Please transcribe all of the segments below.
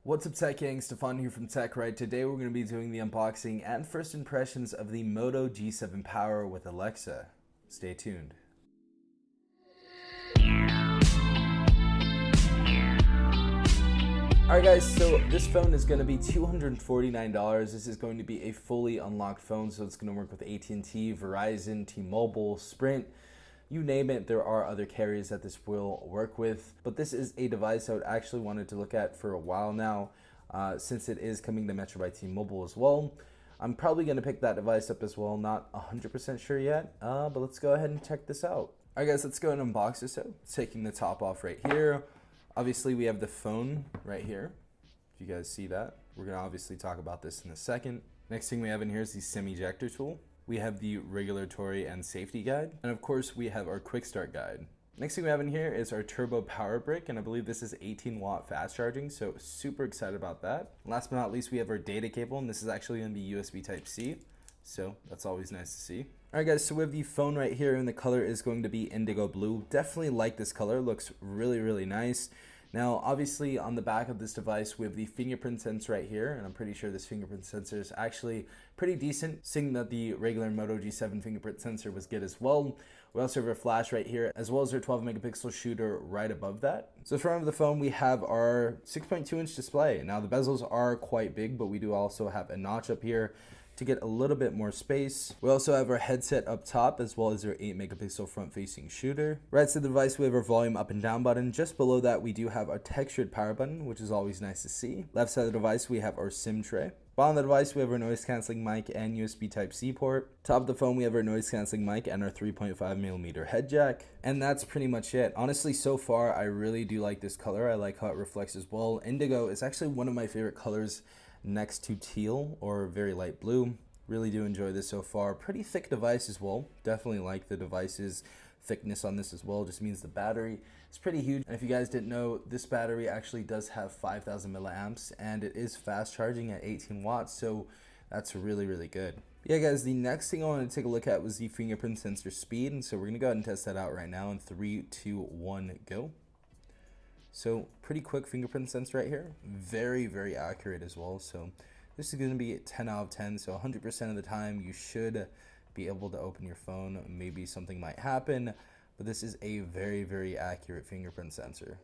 What's up, Tech Gang? Stefan here from TechRight. Today we're going to be doing the unboxing and first impressions of the Moto G7 Power with Alexa. Stay tuned. Alright guys, so this phone is going to be $249. This is going to be a fully unlocked phone, so it's going to work with AT&T, Verizon, T-Mobile, Sprint. You name it, there are other carriers that this will work with, but this is a device I would actually wanted to look at for a while now, since it is coming to Metro by T-Mobile as well. I'm probably going to pick that device up as well, not 100% sure yet, but let's go ahead and check this out. Alright guys, let's go ahead and unbox this out. Taking the top off right here. Obviously we have the phone right here, if you guys see that. We're going to obviously talk about this in a second. Next thing we have in here is the SIM ejector tool. We have the regulatory and safety guide, and of course we have our quick start guide. Next thing we have in here is our turbo power brick, and I believe this is 18-watt fast charging, so super excited about that. Last but not least, we have our data cable, and this is actually going to be USB Type-C, so that's always nice to see. Alright guys, so we have the phone right here, and the color is going to be indigo blue. Definitely like this color, looks really nice. Now, obviously, on the back of this device, we have the fingerprint sensor right here, and I'm pretty sure this fingerprint sensor is actually pretty decent, seeing that the regular Moto G7 fingerprint sensor was good as well. We also have our flash right here, as well as our 12-megapixel shooter right above that. So, in front of the phone, we have our 6.2-inch display. Now, the bezels are quite big, but we do also have a notch up here to get a little bit more space. We also have our headset up top, as well as our 8-megapixel front-facing shooter. Right side of the device, we have our volume up and down button. Just below that, we do have our textured power button, which is always nice to see. Left side of the device, we have our SIM tray. Bottom of the device, we have our noise-canceling mic and USB Type-C port. Top of the phone, we have our noise-canceling mic and our 3.5mm head jack. And that's pretty much it. Honestly, so far, I really do like this color. I like how it reflects as well. Indigo is actually one of my favorite colors next to teal or very light blue. Really do enjoy this so far. Pretty thick device as well. Definitely like the device's thickness on this as well. Just means the battery is pretty huge. And if you guys didn't know, this battery actually does have 5,000 milliamps and it is fast charging at 18 watts. So that's really good. Yeah guys, the next thing I wanted to take a look at was the fingerprint sensor speed. And so we're gonna go ahead and test that out right now in 3, 2, 1, go. So pretty quick fingerprint sensor right here. Very accurate as well. So this is going to be 10 out of 10. So 100% of the time you should be able to open your phone. Maybe something might happen, but this is a very accurate fingerprint sensor.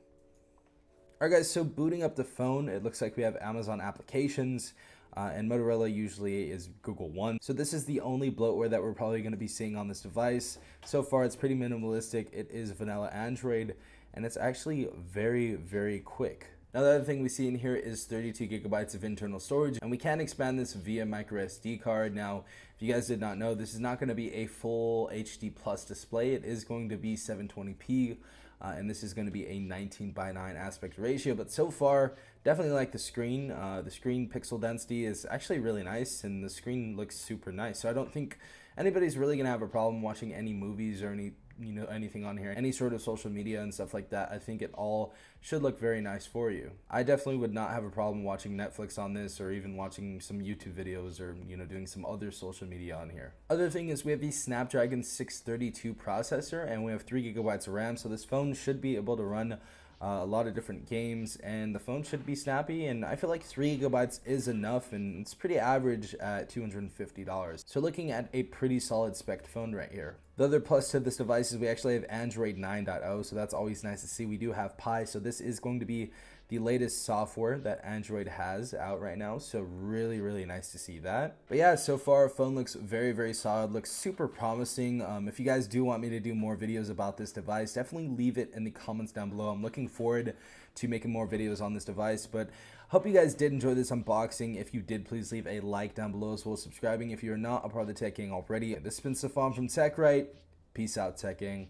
Alright guys, so booting up the phone, it looks like we have Amazon applications. And Motorola usually is Google One. So this is the only bloatware that we're probably going to be seeing on this device. So far it's pretty minimalistic. It is vanilla Android, and it's actually very quick. Now the other thing we see in here is 32 gigabytes of internal storage, and we can expand this via micro SD card. Now, if you guys did not know, this is not going to be a full HD plus display. It is going to be 720p. And this is going to be a 19:9 aspect ratio, but so far definitely like the screen. The screen pixel density is actually really nice, and the screen looks super nice. So I don't think anybody's really gonna have a problem watching any movies or anything on here, any sort of social media and stuff like that. I think it all should look very nice for you. I definitely would not have a problem watching Netflix on this, or even watching some YouTube videos, or doing some other social media on here. Other thing is we have the Snapdragon 632 processor, and we have 3 gigabytes of RAM, so this phone should be able to run a lot of different games, and the phone should be snappy, and I feel like 3 gigabytes is enough, and it's pretty average at $250. So looking at a pretty solid spec phone right here. The other plus to this device is we actually have Android 9.0, so that's always nice to see. We do have Pie, so this is going to be the latest software that Android has out right now, so really nice to see that. But yeah, so far phone looks very solid, looks super promising. If you guys do want me to do more videos about this device, definitely leave it in the comments down below. I'm looking forward to making more videos on this device, but hope you guys did enjoy this unboxing. If you did, please leave a like down below, as well as subscribing if you're not a part of the Tech Gang already. This has been Stefan from TechRight. Peace out, Tech Gang.